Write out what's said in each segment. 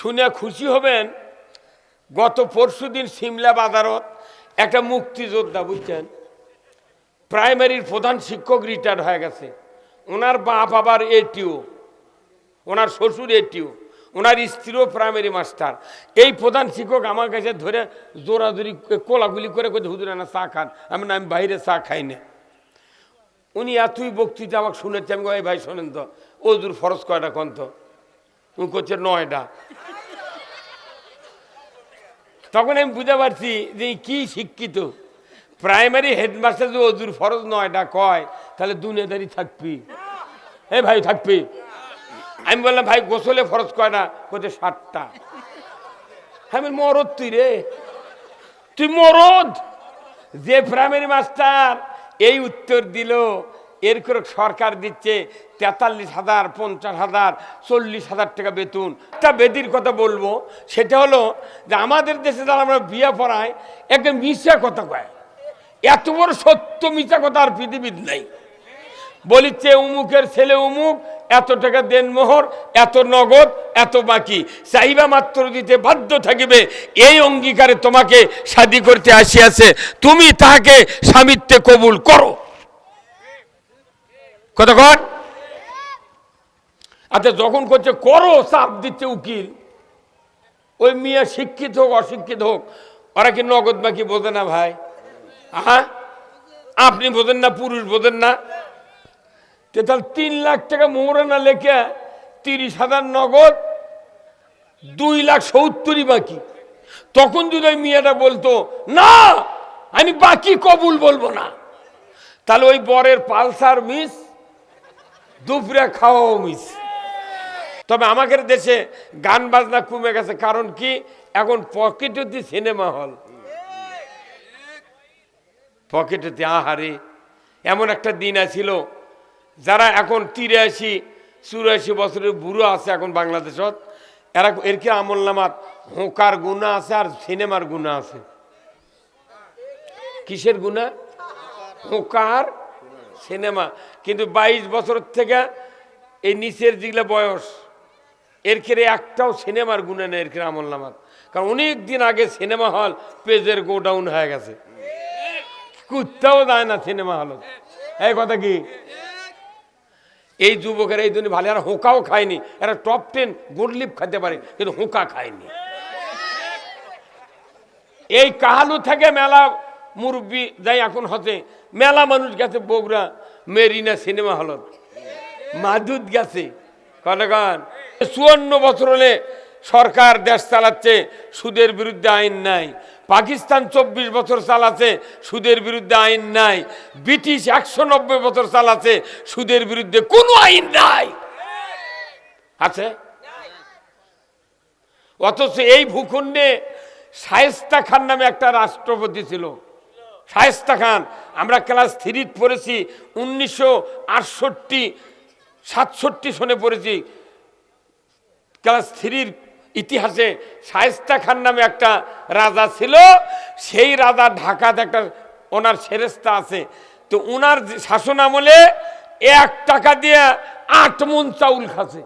শুনে খুশি হবেন, গত পরশুদিন সিমলা বাজারত একটা মুক্তিযোদ্ধা, বুঝছেন, প্রাইমারির প্রধান শিক্ষক রিটায়ার হয়ে গেছে। ওনার বাপ আবার এটিও, ওনার শ্বশুর এটিও, ওনার স্ত্রীও প্রাইমারি মাস্টার। এই প্রধান শিক্ষক আমার কাছে ধরে জোরাজুরি কোলাগুলি করে হুজুর না চা খান। আমি বাইরে চা খাই না। উনি এতই বক্তৃতা আমাকে শুনেছে। আমি এই ভাই শোনেন তো, ওজুর ফরজ কয়টা কন্ত? উনি করছে 9টা। তখন আমি বুঝতে পারছি যে কি শিক্ষিত। প্রাইমারি হেডমাস্টার যদি ওজুর ফরজ 9টা কয়, তাহলে দুনিয়াদারি থাকবি। এই ভাই থাকবি। আমি বললাম ভাই গোসলে ফরজ কয়টা? করছে 7টা। আমি মরদ, তুই রে, তুই মরদ। যে প্রাইমারি মাস্টার এই উত্তর দিল, এর করে সরকার দিচ্ছে 43,000, 50,000, 40,000 টাকা বেতন। একটা বেদির কথা বলবো, সেটা হলো যে আমাদের দেশে যারা আমরা বিয়ে পড়ায় একটা মিশা কথা কয়। এত বড় সত্য মিশা কথা আর পৃথিবীর নাই। বলিচ্ছে উমুকের ছেলে উমুক, এত টাকা দেন মোহর, এত নগদ, এত বাকি, চাইবা মাত্র দিতে বাধ্য থাকিবে। এই অঙ্গীকারে তোমাকে শাদী করতে আসিয়াছে, তুমি তাহাকে স্বামিত্বে কবুল করো। কথা কন। আচ্ছা, যখন করছে করো, চাপ দিচ্ছে উকিল, ওই মিয়া শিক্ষিত হোক অশিক্ষিত হোক, ওরা কি নগদ বাকি বোঝে না ভাই? হ্যাঁ, আপনি বোঝেন না, পুরুষ বোঝেন না? তাহলে 3 লাখ টাকা মোহরে না লেখে 30,000 নগদ, 2,70,000 বাকি। তখন যদি ওই মিয়াটা বলতো না আমি বাকি কবুল বলবো না, তাহলে ওই বরের পালসার মিস, দুপুরে খাওয়াও মিস। তবে আমাদের দেশে গান বাজনা কমে গেছে। কারণ কি? এখন পকেটে সিনেমা হল, পকেটে। আহারে, এমন একটা দিন আছিল, যারা এখন 83-84 বছরের বুড়ো আছে এখন বাংলাদেশত, এরা এর কি আমল নামাত হোকার গুণা আছে আর সিনেমার গুণা আছে। কিসের গুণা? Hooker, cinema. কিন্তু 22 বছর থেকে এই নিচের যেগুলো বয়স, এর ক্ষেত্রে একটাও সিনেমার গুণা নেই এর ক্ষেত্রে আমল নামাত। কারণ অনেক দিন আগে সিনেমা হল পেজের গোডাউন হয়ে গেছে, কুত্তাও যায় না সিনেমা হল। এই কথা কি? এই যুবকেরা এই জন্য ভালো, এরা হোঁকাও খায়নি। এরা টপ 10 গোল্ডলিপ খেতে পারে, কিন্তু হোঁকা খায়নি। এই কাহালু থেকে মেলা মুরব্বী যাই এখন হচ্ছে, মেলা মানুষ গেছে বগুড়া মেরিনা সিনেমা হলত, মাদুদ গেছে। কনগান 54 বছর হলে সরকার দেশ চালাচ্ছে, সুদের বিরুদ্ধে আইন নাই। পাকিস্তান 24 বছর চালাচ্ছে, সুদের বিরুদ্ধে আইন নাই। ব্রিটিশ 190 বছর চালাচ্ছে, সুদের বিরুদ্ধে কোনো আইন নাই। আছে? অথচ এই ভূখণ্ডে শায়েস্তা খান নামে একটা রাষ্ট্রপতি ছিল। শায়েস্তা খান, আমরা ক্লাস 3 পড়েছি, 1968-67 সনে পড়েছি ক্লাস 3 ইতিহাসে। শায়েস্তা খান নামে একটা রাজা ছিল। সেই রাজা ঢাকাতে একটা ওনার সেরেস্তা আছে। তো ওনার শাসন আমলে 1 টাকা দিয়ে 8 মণ চাউল খাচ্ছে।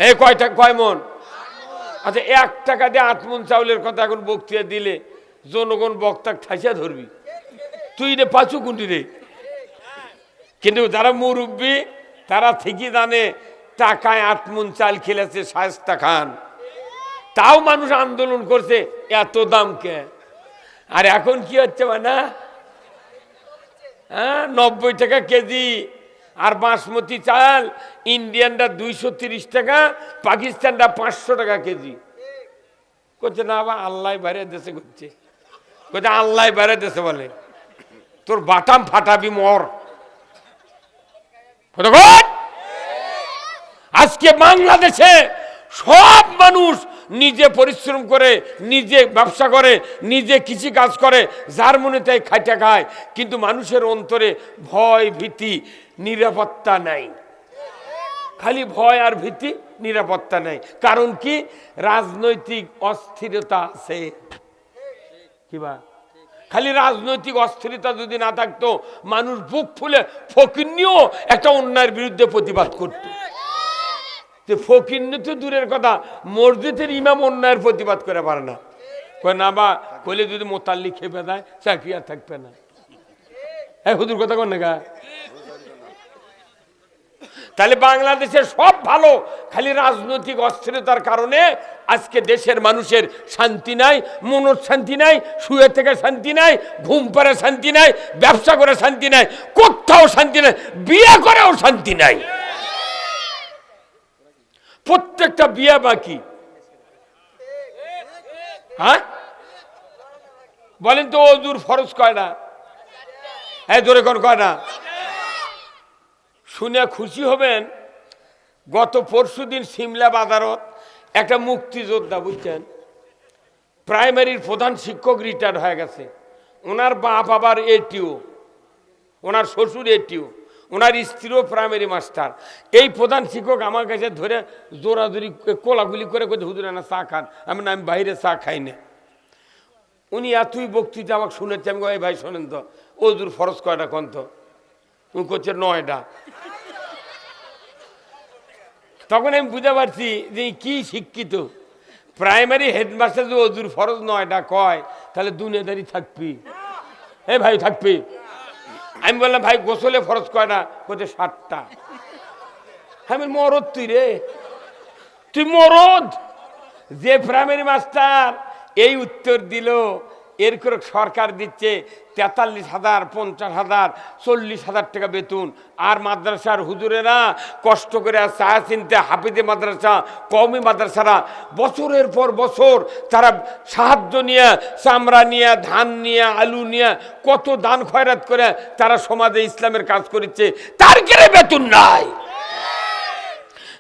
এই কয় মণ? আচ্ছা, 1 টাকা দিয়ে 8 মণ চাউলের কথা এখন বক্তৃতা দিলে জনগণ বক্তা ঠাইসা ধরবি, তুই রে পাঁচু কুন্টি রে। কিন্তু যারা মুরব্বী তারা ঠিকই জানে টাকায় 8 মণ চাল খেলেছে শায়েস্তা খান। তাও মানুষ আন্দোলন করছে, এত দাম কে? আর এখন কি হচ্ছে না, 90 টাকা কেজি। আর বাসমতি চাল ইন্ডিয়ানরা 230 টাকা, পাকিস্তানরা 500 টাকা কেজি। করছে না আবার আল্লাহ বাইরে দেশে করছে, করছে আল্লাহ বাইরে দেশে বলে তোর বাটাম ফাটাবি মর। আজকে বাংলাদেশে সব মানুষ নিজে পরিশ্রম করে, নিজে ব্যবসা করে, নিজে কৃষি কাজ করে, যার মনে তাই খাইটা খায়। কিন্তু মানুষের অন্তরে ভয়, ভীতি, নিরাপত্তা নাই। খালি ভয় আর ভীতি, নিরাপত্তা নাই। কারণ কি? রাজনৈতিক অস্থিরতা আছে। কিবা খালি রাজনৈতিক অস্থিরতা যদি না থাকতো, মানুষ বুক ফুলে ফকির নিয়েও একটা অন্যায়ের বিরুদ্ধে প্রতিবাদ করত। যে ফকির তো দূরের কথা, মসজিদের ইমাম অন্যায়ের প্রতিবাদ করে পারে না। কয় না বা কইলে যদি মোতাল্লি খেপে দেয় চাকরি আর থাকবে না। হ্যাঁ হুজুর কথা কোন না? তাহলে বাংলাদেশের সব ভালো, খালি রাজনৈতিক অস্থিরতার কারণে আজকে দেশের মানুষের শান্তি নাই, মনের শান্তি নাই, শুয়ে থেকে শান্তি নাই, ঘুম পাড়ে শান্তি নাই, ব্যবসা করে শান্তি নাই, কোথাও শান্তি নাই, বিয়ে করেও শান্তি নাই। প্রত্যেকটা বিয়ে বাকি। হ্যাঁ বলেন তো, ওযুর ফরজ কয়টা? হ্যাঁ জোরে কোন কয়টা? শুনে খুশি হবেন, গত পরশুদিন সিমলা বাজারত একটা মুক্তিযোদ্ধা, বুঝছেন, প্রাইমারির প্রধান শিক্ষক রিটায়ার হয়ে গেছে। ওনার বাপ আবার এটিও, ওনার শ্বশুর এটিও, ওনার স্ত্রীও প্রাইমারি মাস্টার। এই প্রধান শিক্ষক আমার কাছে ধরে জোরাজোরি কোলাগুলি করে হুজুর না চা খান। আমি না, আমি বাইরে চা খাই না। উনি এতই বক্তৃতা আমাকে শুনেছে। আমি এই ভাই শোনেন তো, ওযুর ফরজ কয়টা কোন তো? উনি করছে 9টা। তখন আমি বুঝতে পারছি যে কি শিক্ষিত। প্রাইমারি হেডমাস্টার যদি ওযুর ফরজ 9টা কয়, তাহলে দুনিয়াদারি থাকবি। হ্যাঁ ভাই থাকবি। আমি বললাম ভাই গোসলে ফরজ কয়টা? বলছে 7টা। আমি মরদ, তুই রে, তুই মরদ। যে প্রাইমারি মাস্টার এই উত্তর দিল, এর করে সরকার দিচ্ছে 43,000, 50,000, 40,000 টাকা বেতন। আর মাদ্রাসার হুজুরেরা কষ্ট করে চা চিনতে, হাফিজে মাদ্রাসা, কওমি মাদ্রাসারা বছরের পর বছর তারা সাহায্য নিয়ে, চামড়া নিয়ে, ধান নিয়ে, আলু নিয়ে, কত দান খয়রাত করে তারা সমাজে ইসলামের কাজ করেছে, তার কেড়ে বেতন নাই।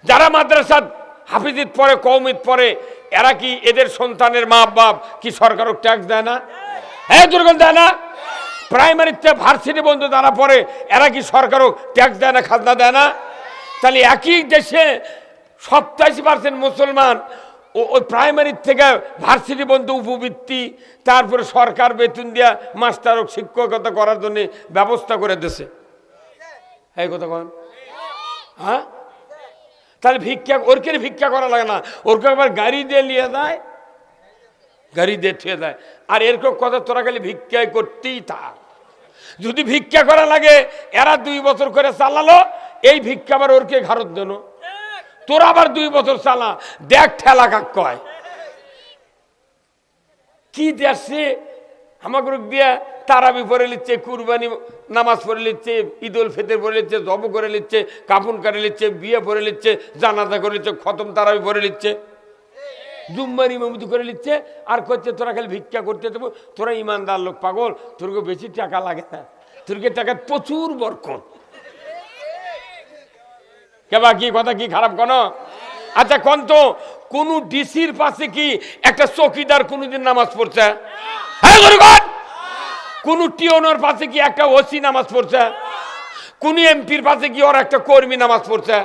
যারা মাদ্রাসা হাফিজিত পড়ে, কওমিত পড়ে, এরা কি এদের সন্তানের মা বাপ কি সরকারও ট্যাক্স দেয় না? হ্যাঁ দুর্গম দেয় না? প্রাইমারিতে ভার্সিটি বন্ধু যারা পড়ে, এরা কি সরকারও ট্যাক্স দেয় না, খাজনা দেয় না? তাহলে একই দেশে 87% মুসলমান ওই প্রাইমারির থেকে ভার্সিটি বন্ধু উপবৃত্তি, তারপরে সরকার বেতন দিয়া মাস্টার শিক্ষকতা করার জন্য ব্যবস্থা করে দিয়েছে। এই কথা কন। হ্যাঁ তাহলে ভিক্ষা, ওরকে ভিক্ষা করা লাগে না, ওরকে আবার গাড়ি দিয়ে নিয়ে যায়, গাড়ি দিয়ে থুয়ে দেয়। আর এরকম কথা তোরা খালি ভিক্ষাই করতেই থাক। যদি ভিক্ষা করা লাগে, এরা 2 বছর করে চালালো, এই ভিক্ষা আবার ওরকে ঘাড়ত দেন, তোরা আবার 2 বছর চালা, দেখ ঠেলা কাক কয়। কি দেশে আমাকে দিয়া তারাবি পড়ে নিচ্ছে, কুরবানি নামাজ পড়ে নিচ্ছে, ঈদ উল ফিতর পড়ে নিচ্ছে, জব করে নিচ্ছে, কাফন করে নিচ্ছে, বিয়ে পড়ে নিচ্ছে, জানাজা করে নিচ্ছে, খতম তারাবি পড়ে নিচ্ছে, জুম্মার ইমামতি করে নিচ্ছে। আর করছে তোরা খালি ভিক্ষা করতে দেবো, তোরা ইমানদার লোক পাগল, তোরকে বেশি টাকা লাগে না, তোরকে টাকা প্রচুর বরকত। কেবা কি কথা কি খারাপ কোন? আচ্ছা কোন তো, কোন ডিসির পাশে কি একটা চৌকিদার কোনদিন নামাজ পড়ছে? হ্যাঁ কোন টিওনোর পাশে কি একটা ওসি নামাজ পড়ছে? কোন এমপির পাশে কি ওর একটা কর্মী নামাজ পড়ছে?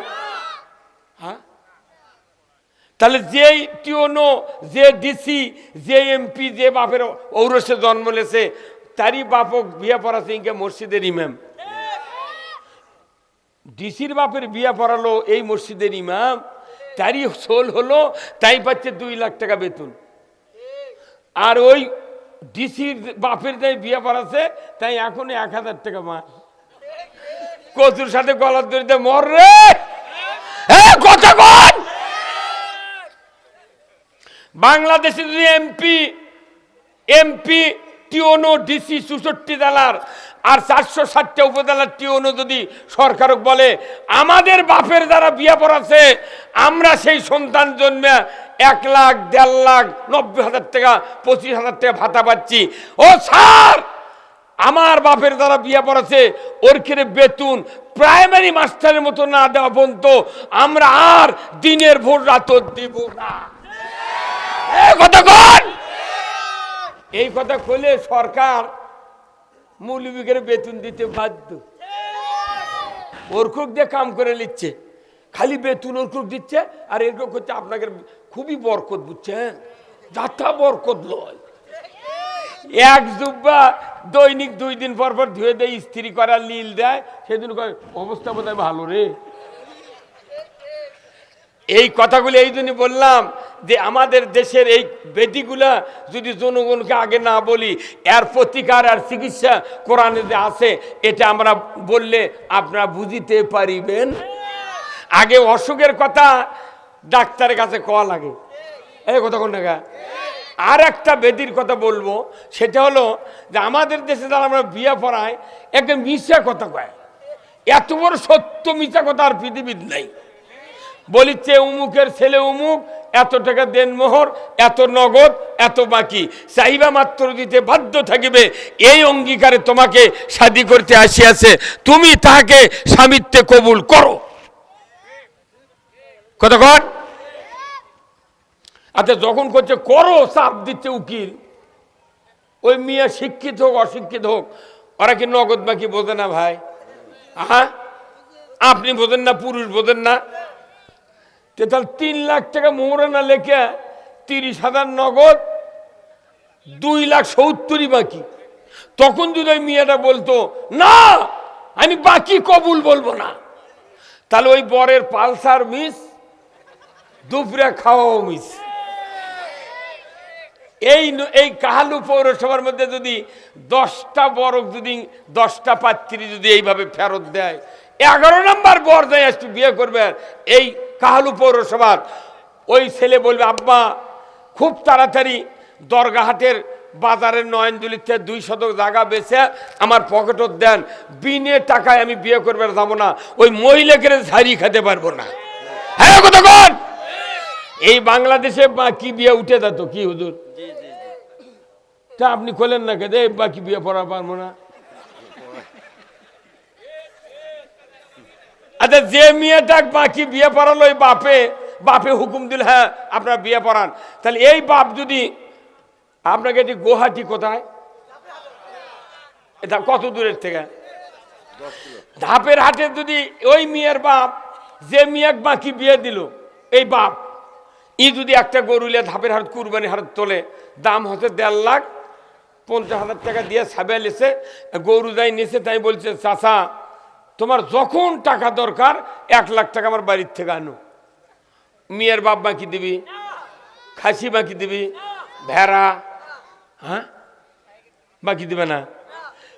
হ্যাঁ তাহলে যে টিওনো, যে ডিসি, যে এমপি, যে বাপের ঔরসে জন্ম লেছে, তারই বাপক বিয়ে পড়াছে ইনকে মসজিদের ইমাম। ডিসির বাপের বিয়ে পড়ালো এই মসজিদের ইমাম, তারই সোল হলো, তাই পাচ্ছে 2 লাখ টাকা বেতন। আর ওই ডিসির বাপের যাই বিয়ে পড়াছে, তাই এখন 1,000 টাকা মাস। কচুর সাথে গলার দড়িতে মর রে, কথা কন। বাংলাদেশে যদি এমপি টিওনো, ডিসি 64 জেলার আর 460টা উপজেলার টিওনো যদি সরকারক বলে আমাদের বাপের যারা বিয়ে পড়াছে, আমরা সেই সন্তান জন্মে 1 লাখ, 1.5 লাখ, 90,000 টাকা, 25,000 টাকা ভাতা পাচ্ছি, ও স্যার আমার বাপের যারা বিয়ে পড়াছে ওর কেড়ে বেতন প্রাইমারি মাস্টারের মতো না দেওয়া পর্যন্ত আমরা আর দিনের ভোর রাত দিব না। কথা কন। এই কথা কইলে সরকার মৌলবীদের বেতন দিতে বাধ্য। ওরকুক দিয়ে কাম করে নিচ্ছে, খালি বেতন ওরকুক দিচ্ছে। আর এরকম করছে আপনাকে খুবই বরকত, বুঝছেন, যাতা বরকত লয়। এক জুব্বা দৈনিক 2 দিন পর পর ধুয়ে দেয়, ইস্ত্রি করা লীল দেয়, সেদিন অবস্থা বোধহয় ভালো রে। এই কথাগুলো এই জন্য বললাম যে আমাদের দেশের এই বেদিগুলা যদি জনগণকে আগে না বলি, এর প্রতিকার আর চিকিৎসা কোরআনে যে আছে, এটা আমরা বললে আপনারা বুঝিতে পারিবেন। আগে অসুখের কথা ডাক্তারের কাছে কওয়া লাগে, এই কথা কোন টাকা। আর একটা বেদির কথা বলবো, সেটা হলো যে আমাদের দেশে যারা আমরা বিয়ে পড়াই, একটা মিশা কথা কয়। এত বড় সত্য মিশা কথা আর পৃথিবীর নাই। বলিচ্ছে উমুকের ছেলে উমুক, এত টাকা দেন মোহর, এত নগদ, এত বাকি, চাইবা মাত্র দিতে বাধ্য থাকিবে, এই অঙ্গীকারে তোমাকে শাদী করতে আসিয়াছে, তুমি তাহাকে স্বামিত্বে কবুল করো। কথা কন। আচ্ছা, যখন করছে করো, চাপ দিচ্ছে উকিল, ওই মিয়া শিক্ষিত হোক অশিক্ষিত হোক, ওরা কি নগদ বাকি বোঝে না ভাই? হ্যাঁ, আপনি বোঝেন না, পুরুষ বোঝেন না? তাহলে 3 লাখ টাকা মোহরানা লেখে 30,000 নগদ, 2,70,000 বাকি। তখন যদি ওই মেয়েটা বলতো না আমি বাকি কবুল বলবো না, তাহলে ওই বরের পালসার মিস, দুপুরে খাওয়াও মিস। এই কাহালু পৌরসভার মধ্যে যদি 10টা বরক, যদি 10টা পাত্রী যদি এইভাবে ফেরত দেয়, 11 নম্বর বর যায় একটু বিয়ে করবে এই কাহালু পৌরসভার, ওই ছেলে বলবে আব্বা খুব তাড়াতাড়ি দরগাহাটের বাজারের নয়নজুলিতে 2 শতক জায়গা বেচে আমার পকেটত দেন, বিনে টাকায় আমি বিয়ে করবে যাবো না, ওই মহিলাকে ঝাড়ি খেতে পারবো না। হ্যাঁ কথা কন। এই বাংলাদেশে বাকি বিয়ে উঠে যেত কি হুজুর? তা আপনি খোলেন না কেদে বাকি বিয়ে পড়া পারবো না। আচ্ছা, যে মেয়েটা বাকি বিয়ে পড়ালো ওই বাপে হুকুম দিল হ্যাঁ আপনার বিয়ে পড়ান, তাহলে এই বাপ যদি আপনাকে, এটি গুয়াহাটি কোথায়, এটা কত দূরের থেকে, ধাপের হাটে যদি ওই মেয়ের বাপ যে মেয়ে বাকি বিয়ে দিল, এই বাপ যদি একটা গরুলে ধাপের হাট কুরবানি হাট তোলে, দাম হচ্ছে 1,50,000 টাকা দিয়ে ছাবে লিছে, গরু যাই নিছে, তাই বলছে চাচা তোমার যখন টাকা দরকার 1 লাখ টাকা আমার বাড়ির থেকে আনো। মেয়ের বাপ বাকি দিবি, খাসি বাকি দিবি, ভেড়া, হ্যাঁ বাকি দিবে না।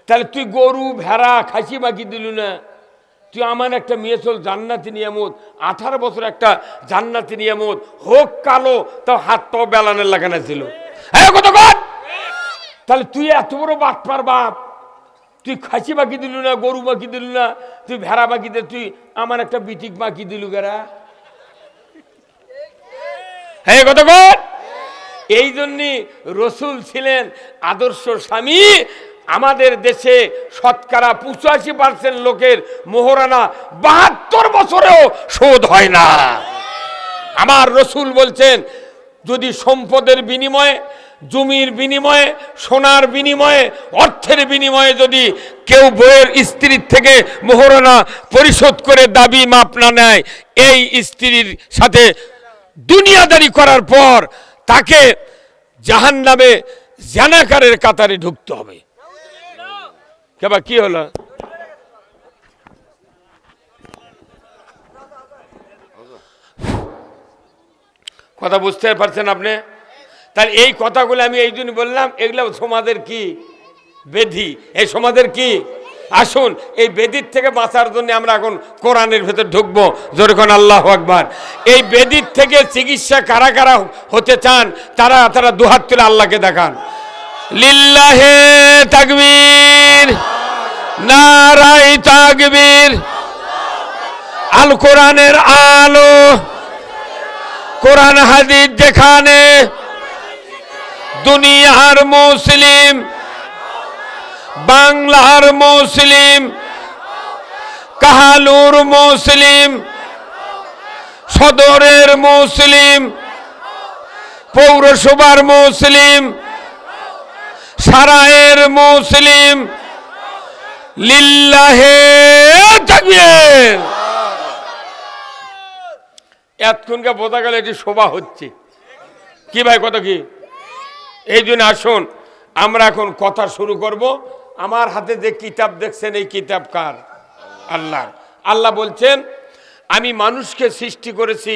তাহলে তুই গরু ভেড়া খাসি বাকি দিলু না, তুই আমার একটা মেয়ে চল জান্নাতি নিয়ামত, 18 বছর একটা জান্নাতি নিয়ামত, হোক কালো তাও হাত পাও বেলানের লাগানো ছিল। হ্যাঁ কত কর। তাহলে তুই এত বড় বাটপার বাপ, তুই খাসি বাকি দিলু না, গরু বাকি দিলু না, তুই ভেড়া বাকি দে, তুই আমার একটা বিটিক বাকি দিলু গেরা। হ্যাঁ কত কর। এই জন্যই রসুল ছিলেন আদর্শ স্বামী। আমাদের দেশে শতকরা 85% লোকের মোহরানা 72 বছরেও শোধ হয় না। আমার রসুল বলছেন যদি সম্পদের বিনিময়ে, জমির বিনিময়ে, সোনার বিনিময়ে, অর্থের বিনিময়ে যদি কেউ বউয়ের স্ত্রীর থেকে মোহরানা পরিশোধ করে দাবি মাপ না নেয়, এই স্ত্রীর সাথে দুনিয়াদারি করার পর তাকে জাহান্নামে জানাকারের কাতারে ঢুকতে হবে। কেবা কি হলো? কথা বুঝতে পারছেন আপনি? তাহলে এই কথাগুলো আমি এই জন্য বললাম, এগুলো সমাজের কি বেধি, এই সমাজের কি। আসুন এই বেদির থেকে বাঁচার জন্য আমরা এখন কোরআনের ভেতর ঢুকবো। যেরকম আল্লাহু আকবার। এই বেদির থেকে চিকিৎসা কারা কারা হতে চান তারা তারা দুহাত তুলে আল্লাহকে দেখান। লিল্লাহে তাকবীর, নারায়ে তাকবীর। আল কোরআনের আলো, কোরআন হাদিস যেখানে, দুনিয়ার মুসলিম, বাংলার মুসলিম, কাহালুর মুসলিম, সদরের মুসলিম, পৌরসভার মুসলিম, সারায়ের মুসলিম, লিল্লাহে তাকবীর। এতক্ষণকে বোঝা গেল এটি শোভা হচ্ছে কি ভাই, কত কি। এই জন্য আসুন আমরা এখন কথা শুরু করব। আমার হাতে যে কিতাব দেখছেন এই কিতাব কার? আল্লাহ। আল্লাহ বলছেন আমি মানুষকে সৃষ্টি করেছি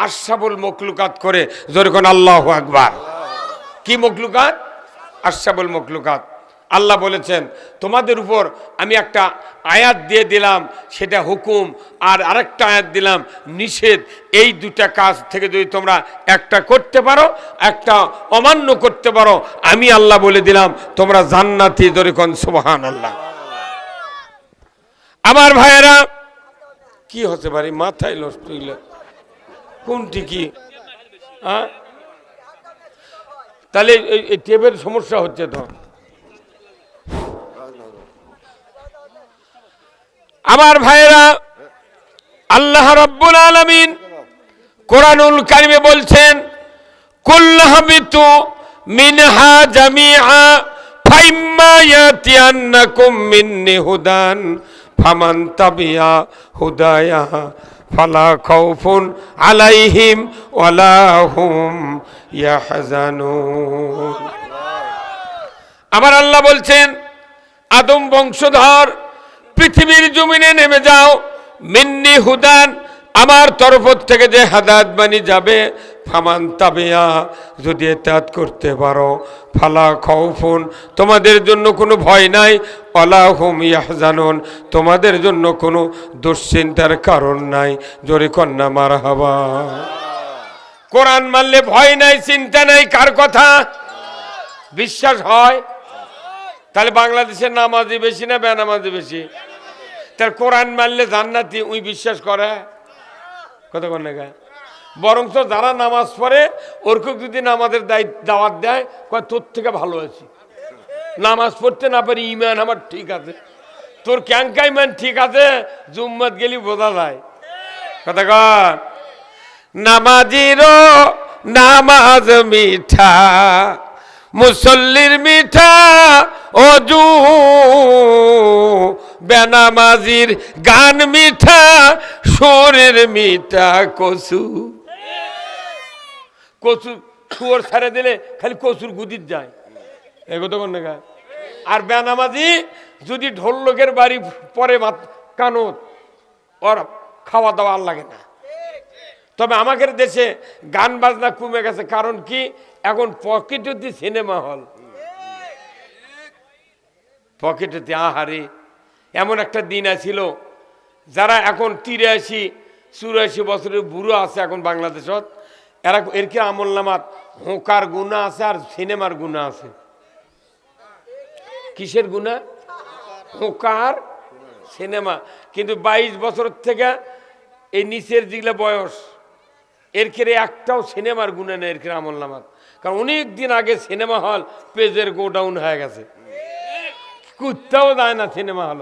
আশরাফুল মখলুকাত করে, যেরকম আল্লাহু আকবার। কি মখলুকাত? আশরাফুল মখলুকাত। আল্লাহ বলেছেন তোমাদের উপর আমি একটা আয়াত দিয়ে দিলাম, সেটা হুকুম, আর আরেকটা আয়াত দিলাম নিষেধ। এই দুটা কাজ থেকে যদি তোমরা একটা করতে পারো, একটা অমান্য করতে পারো, আমি আল্লাহ বলে দিলাম তোমরা জান্নাতি। যেরকম সুবহানাল্লাহ। আমার ভাইয়েরা, কি হতে পারে মাথায় নষ্ট হইলে কোনটি কি? তাহলে এই টেপের সমস্যা হচ্ছে তো। আমার ভাইয়েরা, আল্লাহ রাব্বুল আলামিন কোরআনুল কারিমে বলছেন কুল্লাহাবিতু মিনহা জামিআ ফাইম্মা ইয়াতিয়ান্নাকুম মিন্নি হুদান ফামান তাবিয়া হুদায়া ফালা খাউফুন আলাইহিম ওয়ালা হুম ইয়াহজানুন। আমার আল্লাহ বলছেন আদম বংশধর পৃথিবীর জমিনে নেমে যাও, মিন্নি হুদান, আমার তরফ থেকে যে হাদায়াত বাণী যাবে, ফামান তাবিয়া, যদি ইতাআত করতে পারো, ফালা খাউফুন, তোমাদের জন্য কোনো ভয় নাই, ওয়ালা হুম ইয়াহজানুন, তোমাদের জন্য কোনো দুশ্চিন্তার কারণ নাই। জোরে কন্যা মারহাবা। কোরআন মানলে ভয় নাই, চিন্তা নাই। কার কথা বিশ্বাস হয়? তাহলে বাংলাদেশের নামাজি বেশি না বেনামাজি বেশি? তার কোরআন মানলে জান্নাতি উই বিশ্বাস করে কত কন্যা। বরঞ্চ যারা নামাজ পড়ে ওরকে যদি নামাজের দাওয়াত দেয়, কয় তোর থেকে ভালো আছি, নামাজ পড়তে না পারি, ইমান আমার ঠিক আছে। তোর ক্যাঙ্কা ইমান ঠিক আছে, জুম্মাত গেলি বোঝা যায়। কথা কর, নামাজিরও নামাজ মিঠা, মুসল্লির মিঠা অজু, বেনামাজির গান মিঠা, সুরের মিঠা কচু। কচু শুয়োর ছাড়ে দিলে খালি কচুর গুদির যায়, এগোতে কোন না। আর বেনামাজি যদি ঢোল লোকের বাড়ি পরে কানত, ওর খাওয়া দাওয়া আর লাগে না। তবে আমাদের দেশে গান বাজনা কমে গেছে। কারণ কি? এখন পকেটে সিনেমা হল, পকেটে। আহারে, এমন একটা দিন আছিল, যারা এখন 83-84 বছরের বুড়ো আছে এখন বাংলাদেশত, এরা এর কি আমল নামাত হোকার গুণা আছে আর সিনেমার গুণা আছে। কিসের গুণা? Hooker cinema. কিন্তু 22 বছর থেকে এই নিচের যেগুলো বয়স, এর খেয়ে একটাও সিনেমার গুণা নেই এর খেয়ে আমল নামাত। কারণ অনেক দিন আগে সিনেমা হল পেজের গোডাউন হয়ে গেছে, কুত্তাও যায় না সিনেমা হল।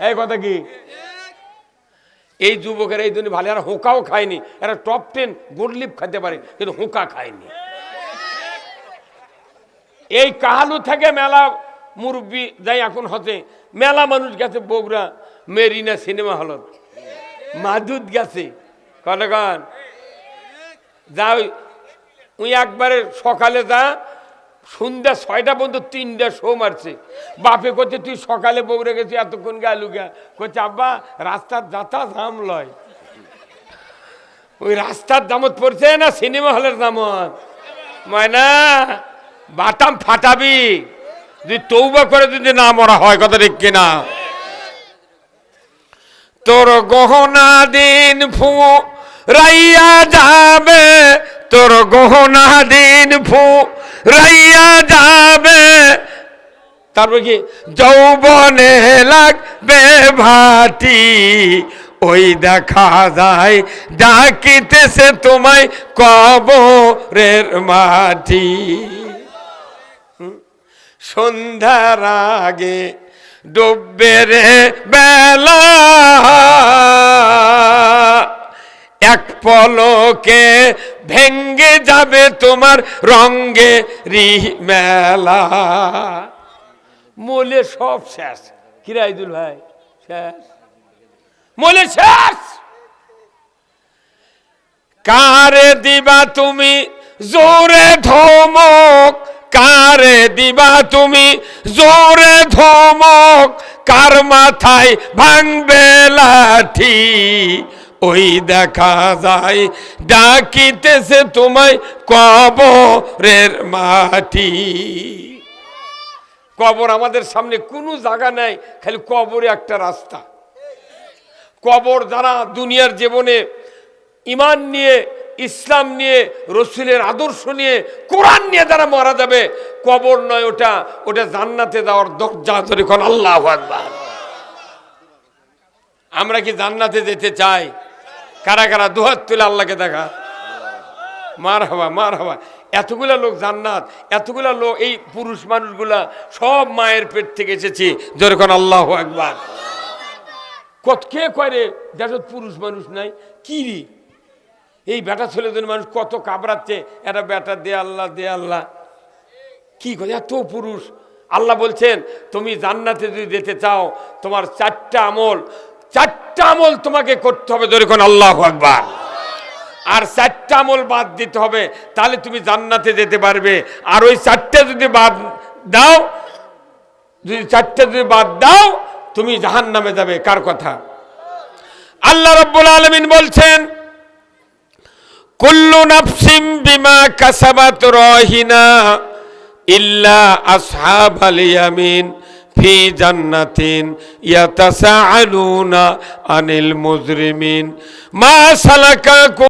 এই কথা কি? এই যুবকেরা এই জন্য ভালো, এরা হোঁকাও খায়নি। এরা টপ 10 গোল্ডলিপ খেতে পারে, কিন্তু হোঁকা খায়নি। এই কাহালু থেকে মেলা মুরব্বী যাই এখন হতে, মেলা মানুষ গেছে বগুড়া মেরিনা সিনেমা হলত, মাদুদ গেছে। কতক্ষণ যা ওই একবারে সকালে যা, সন্ধ্যা 6টা পর্যন্ত 3টা শো মারছে। বাপে করছে তুই সকালে বগুড়ে গেছি, এতক্ষণ গেলু গা? করছে আব্বা রাস্তার যাতা জাম লয়। ওই রাস্তার দামত পড়ছে না সিনেমা হলের দামত? ময়না বাটাম ফাটাবি যদি তৌবা করে যদি না মরা হয়। কথা ঠিক কিনা? তোর গহনা দিন ফু রাইয়া যাবে, তোর গহনা দিন ফু রাইয়া যাবে, তারপর কি যৌবনে লাগবে ভাটি, ওই দেখা যায় ডাকিতেছে তোমায় কবরের মাটি। সন্ধ্যার আগে ডুববে রে বেলা, এক পলকে ভেঙ্গে যাবে তোমার রঙ্গে রি মেলা। মোলে সব শেষ। কিরাইদুল ভাই শেষ, মোলে শেষ। কারে দিবা তুমি জোরে ধমক, কারে দিবা তুমি জোরে ধমক, কার মাথায় ভাঙবে লাঠি, ওই দেখা যায় ডাকিতেছে তোমায় কবরের মাটি। কবর আমাদের সামনে কোনো জায়গা নাই, খালি কবরে একটা রাস্তা। কবর যারা দুনিয়ার জীবনে ঈমান নিয়ে, ইসলাম নিয়ে, রসুলের আদর্শ নিয়ে, কোরআন নিয়ে যারা মারা যাবে, কবর নয় ওটা, ওটা জান্নাতে যাওয়ার দরজা। ধরে কোন আল্লাহু আকবার। আমরা কি জান্নাতে যেতে চাই? কারা কারা দুহাত তুলে আল্লাহকে দেখা। মারহাবা মারহাবা। এতগুলা লোক জান্নাত, এতগুলা লোক, এই পুরুষ মানুষগুলা সব মায়ের পেট থেকে এসেছি। জোরে কোন আল্লাহু আকবার। কত কে করে দেখো পুরুষ মানুষ নাই কি রে? এই বেটা ছেলেদের মানুষ কত কাবড়াচ্ছে, এটা বেটা দে আল্লাহ, দে আল্লাহ। কি করে এত পুরুষ? আল্লাহ বলছেন তুমি জান্নাতে যদি যেতে চাও, তোমার চারটা আমল তোমাকে করতে হবে। ধরে কোন আল্লাহু আকবার। আর চারটা আমল বাদ দিতে হবে, তাহলে তুমি জান্নাতে যেতে পারবে। আর ওই চারটা যদি বাদ দাও, তুমি জাহান্নামে যাবে। কার কথা? আল্লাহ রাব্বুল আলামিন বলছেন কুল্লু নাফসিন বিমা কাসাবাত রাহিনা ইল্লা আসহাবাল ইয়ামিন ফি জান্নাতিন ইয়াতাসাআলুনা আনিল মুজরিমিন মা সালাকাকুম